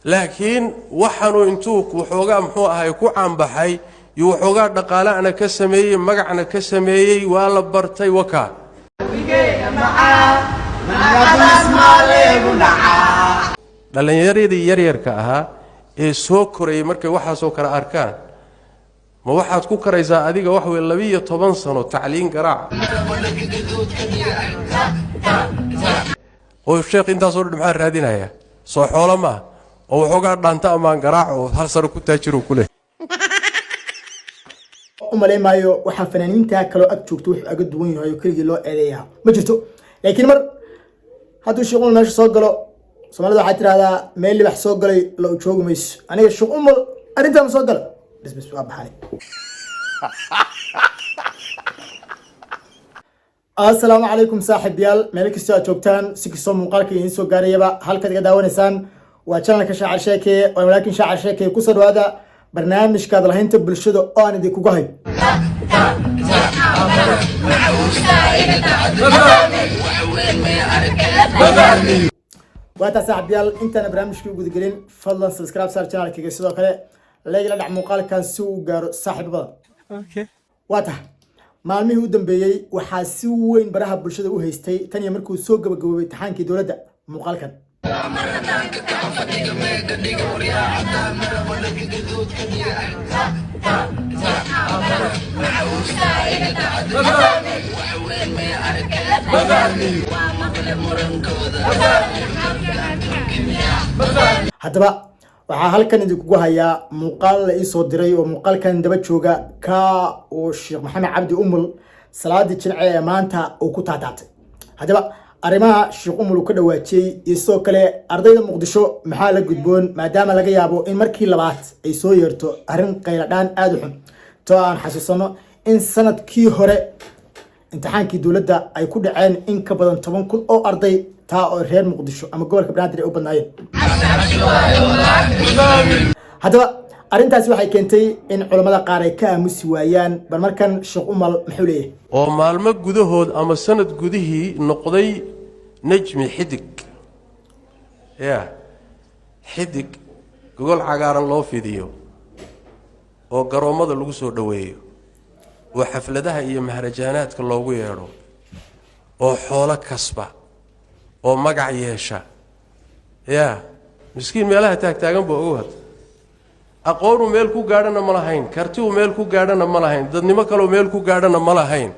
laakiin waxaanu intuu waxoogaa muxuu ahay ku caanbaxay iyo waxoogaa dhaqaalaana ka sameeyey magacna ka sameeyey waa la bartay waka dhalinyaradii yaryarka ahaa ee soo korayay markay waxaasoo kale arkaan ma waxaad ku karaysaa adiga wax weyn 12 sano tacliin garaac oo sheekh intaasoo dhan maxaa raadinaya soo xoolo ma oo waxoogaa dhaanta amaan garaac oo hal sano ku taajiro ku leh umaleymayo waxa fanaaniinta kale ag joogto wuxuu aga duwan yahay kaliya loo eedeeyaa ma jirto laakiin mar hadduu sheekhu meesha soo galo Soomaalida waxay tiraahdaa meel libax soo galay la u joogi mayso aniga sheekhu arintan soo gala بس waa baxay السلام عليكم صاحب يال مالك استوى جوجتان سكسو مقالك ينسو قاريبا هالك تقدر داونسان وشانك شاعر شاكي ولكن شاعر شاكي كسر هذا برنامج كذا لهين تبلشدو أنا دي كوجاي وقت صاحب يال أنت أنا برنامج كيو جود قليل فضلا سبسكرايب صار شانك كي كسر كله لا يلا دعم مقالك كان سو قار صاحب بضا اوكي وقتها maalmihii u dambeeyay waxa si weyn baraha bulshada u haystay tan iyo markuu soo gabagabay taxaankii dawladda muuqaalkan haddaba waxaa halkan idinku hayaa muuqaal la ii soo diray oo muuqaalkan daba jooga ka oo Sheekh Maxamed Cabdi Umul salaadii jilcay ee maanta uu ku taataatay haddaba arrimaha Sheekh Umul ka dhawaajay iyo soo kale ardayda Muqdisho maxaa la gudboon maadaama laga yaabo in markii labaad ay soo yeerto arrin qayladaan aad u xun to aan xasuusano in sanadkii hore imtixaankii dawladda ay ku dhaceen in ka badan 10,000 oo arday taa oo reer Muqdisho ama gobolka Banaadir ay u badnaayeen haddaba arrintaasi waxay keentay in culimada qaar ay ka aamusi waayaan bal markan Sheekh Umul muxuu leeyahay oo maalmo gudahood ama sanad gudihii noqday najmi xidig xidig gogol cagaaran loo fidiyo oo garoomada lagu soo dhaweeyo oo xafladaha iyo maharajaanaadka loogu yeero oo xoolo kasba oo magac yeesha miskiin meelaha taagtaagan buu ugu had aqoonu meel ku gaadhana ma lahayn kartigu meel ku gaadhana ma lahayn dadnimo kale meel ku gaadhana ma lahayn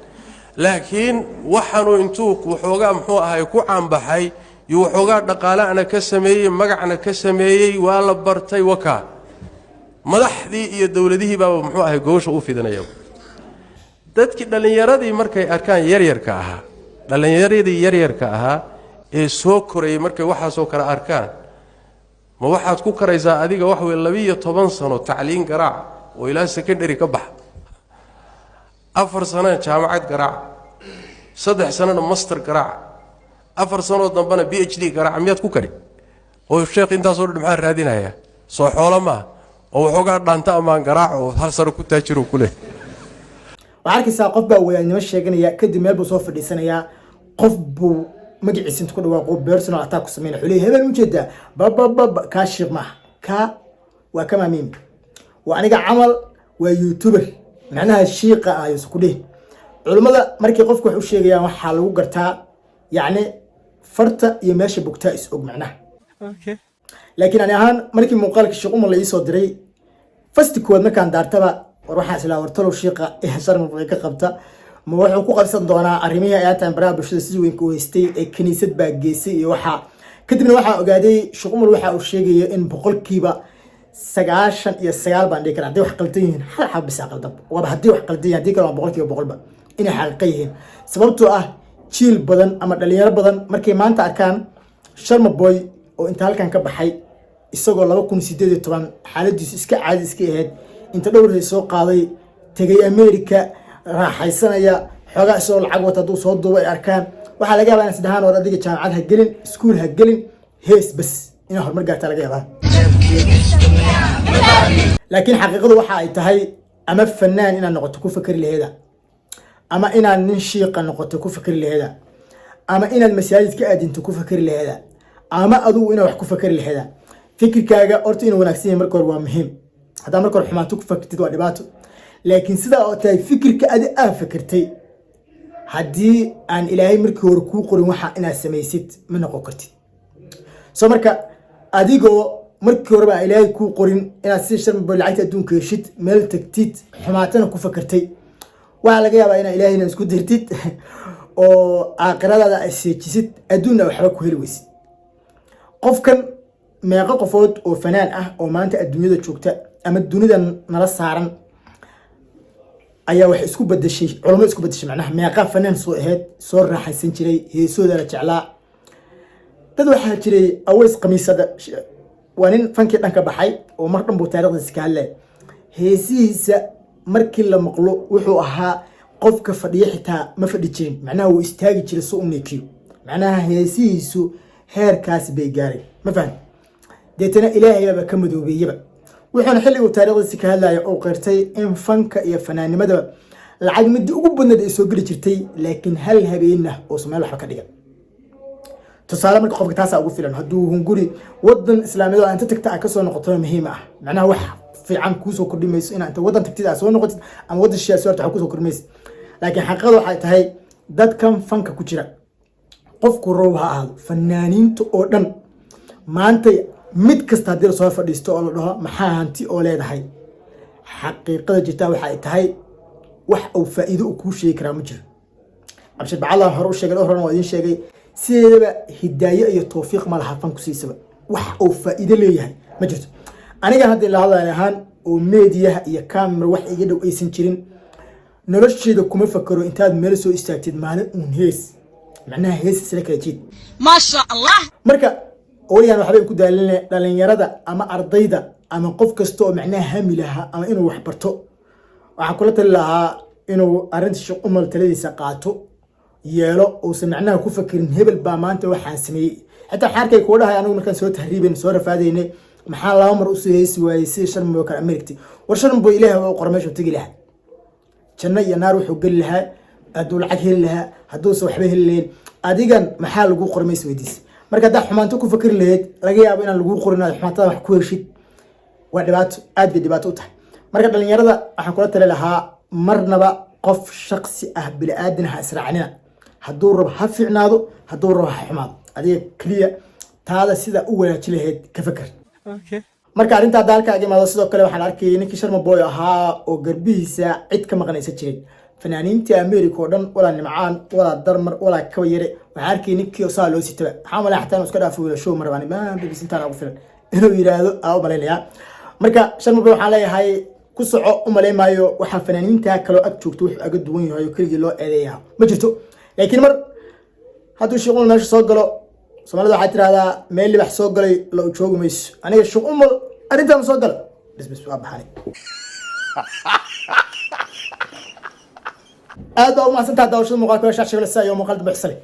laakiin waxaanu intuu waxoogaa muxuu ahay ku caanbaxay iyo waxoogaa dhaqaalaana ka sameeyey magacna ka sameeyey waa la bartay waka madaxdii iyo dawladihii baa muxuu ahay goosha u fidanaya dadkii dhalinyaradii markay arkaan yaryarka ahaa ee soo korayay markay waxaasoo kale arkaan ma waxaad ku karaysaa adiga wax weyn 12 sano tacliin garaac oo ilaa secondary ka bax 4 sano jaamacad garaac 3 sano master garaac 4 sano dambana PhD garaac miyaad ku kari oo sheekh intaasoo dhan maxaa raadinaya soo xoolo ma oo waxoogaa dhaanta amaan garaac oo hal sano ku taajiro ku leh waxaa qof baa weynimo sheeganaya kadib meel buu soo fadhiisanaya qof buu magaciisa inta ku dhawaaqo personal attack ku sameeyay xulay hebel u jeeda baba ka sheekh ma ka waa kama miim waa aniga camal waa youtuber macnaha sheekha ayo isku dhig culimada markii qofku wax u sheegayaan waxa lagu gartaa yaani farta iyo meesha bugtaa is og macnaha okay laakiin ani ahaan markii muuqaalka Sheekh Umul la ii soo diray fasti kood markaan daartaba war waxa isla wartalo sheekha ee sharma ka qabta ma wuxuu ku qabsan doonaa arrimihii ay taan baraha bulshada si weyn ku haystay ee kaniisad baa geesay iyo waxa kadibna waxa ogaaday Sheekh Umul waxa uu sheegay in boqolkiiba 99 baan dhigi karaa hadii wax qaldan yihiin hal xab bis qaldan waa hadii wax qaldan yahay hadii kale boqolkiiba boqolba inay xalqay yihiin sababtoo ah jiil badan ama dhalinyaro badan markay maanta arkaan Sharma Boy oo inta halkan ka baxay isagoo 2018 xaaladiisu iska caadi iska ahayd inta dhowr soo qaaday tagay America raaxaysanaya xogaa soo lacag wata duu soo duubay arkaan waxa laga yaabaa in saddehan wada adiga jaamacad ha gelin iskuul ha gelin hees bas in hormar gaarta laga yaabaa laakiin xaqiiqadu waxa ay tahay ama fanaan inaan noqoto ku fikir leeyahay ama inaan nin sheekh noqoto ku fikir leeyahay ama inaan masaajid ka aadinto ku fikir leeyahay ama adigu inaan wax ku fikir leeyahay fikirkaaga horta inuu wanaagsan yahay marka hore waa muhiim haddaa marka hore xumaato ku fakirtid waa dhibaato laakiin sidaa oo tahay fikirka adi aa fikirtay haddii aan ilaahay markii hore kuu qorin waxa inaad samaysid ma noqon kartid soo marka adigoo markii hore baa ilaahay kuu qorin inaad si sharma lacagta adduunka heshid meel tagtid xumaatana ku fakirtay waxaa laga yaabaa inaa ilaahayna isku dirtid oo aakhiradaada aad seejisid adduunna waxba ku heli weysid qofkan meeqa qofood oo fanaan ah oo maanta adduunyada joogta ama dunida nala saaran ayaa wax isku bedeshay culimo isku bedeshay macnaha meeqa fanaan soo ahayd soo raaxaysan jiray heesooda la jeclaa dad waxaa jiray aways khamiisada waa nin fankii dhanka baxay oo mar dhan buu taariikhdiisa ka hadlay heesihiisa markii la maqlo wuxuu ahaa qofka fadhiya xitaa ma fadhi jirin macnaha wuu istaagi jiray soo u neekiyo macnaha heesihiisu heerkaas bay gaaray ma fahmi deetana ilaahayaba ka madoobeeyaba wuxuuna xilligu taariikhdiisa ka hadlaya oo qirtay in fanka iyo fanaanimadaba lacag midii ugu badneed ay soo geli jirtay laakiin hal habeenna oo Soomaali waxba ka dhigan tusaale marka qofka taas ugu filan hadduu hunguri wadan islaamiyad oo inta tagta ka soo noqoto muhiim ah macnaha wax fiican ku soo kordhimayso in inta wadan tagtid soo noqotid ama wadan shiya soo ku soo kordhimayso laakiin xaqadu waxay tahay dadkan fanka ku jira qofku roob ha ahaado fanaaniinta oo dhan maanta mid kasta hadii soo fadhiisto oo la dhaho maxaa hanti oo leedahay xaqiiqada jirta waxay tahay wax uu faa'iido ku sheegi kara ma jiro abshir bacala hore u sheegay horena waa idin sheegay sideeba hidaayo iyo tawfiiq ma laha fanku siisaba wax uu faa'iido leeyahay ma jirto aniga hadii la hadlayo ahaan oo meediyaha iyo camera wax iga dhow aysan jirin nolosheeda kuma fakaro intaad meel soo istaagtid maalin uun hees macnaha hees sida kala jeed ma sha Allah marka ooyaan waxbay ku daalinay dhalinyarada ama ardayda ama qof kasto oo macnaha hami laha ama inuu wax barto waxa kula tali lahaa inuu arinta shaqo umal taladiisa qaato yeelo oo macnaha ku fakirin hebel baa maanta waxaan sameeyay xataa xarkay ku dhahay anigu markaan soo tahriibin soo rafaadayne maxaa laba mar u soo heesi waayay si sharmo kala Amerikti war sharmo ilaahay oo qormeesho tagi lahaa janna iyo naar wuxuu gal lahaa aduu lacag heli lahaa haduu soo waxba heli leen adigan maxaa lagu qormeys weydiis marka daa xumaanto ku fakir lahayd laga yaabo in lagu qorinayo xumaantada wax ku heshid waa dhibaato aad bay dhibaato u tahay marka dhalinyarada waxaan kula tali lahaa marnaba qof shakhsi ah bil aadan ha israacnina haduu rab ha fiicnaado haduu rab ha xumaado adiga kaliya taada sida u wanaajin lahayd ka fakir marka arinta dalka agamaado sidoo kale waxaan arkay ninkii Sharma Boy ahaa oo garbihiisa cid ka maqnaysa jiray fanaaniinta America oo dhan wala nimcaan wala darmar wala kaba yare waxaan arkay ninkii oo loo sitaba xamala xataa iska dhaafo show marwani ma bisintaan ugu filan inuu yiraahdo aa maleynaya marka Sharma Boy waxaan leeyahay ku soco u maleemayo waxa fanaaniinta kale ag joogto wax aga duwan yahay kaliya loo eedeeyaa ma jirto laakiin mar hadduu shaqo meesha soo galo Soomaalida waxay tiraahdaa meel libax soo galay la joogo mayso aniga shaqo umal arintan soo galo bas waa baxay aad oo ma santaa daawashada muuqaalka shaqada la saayo muuqaalka bixisay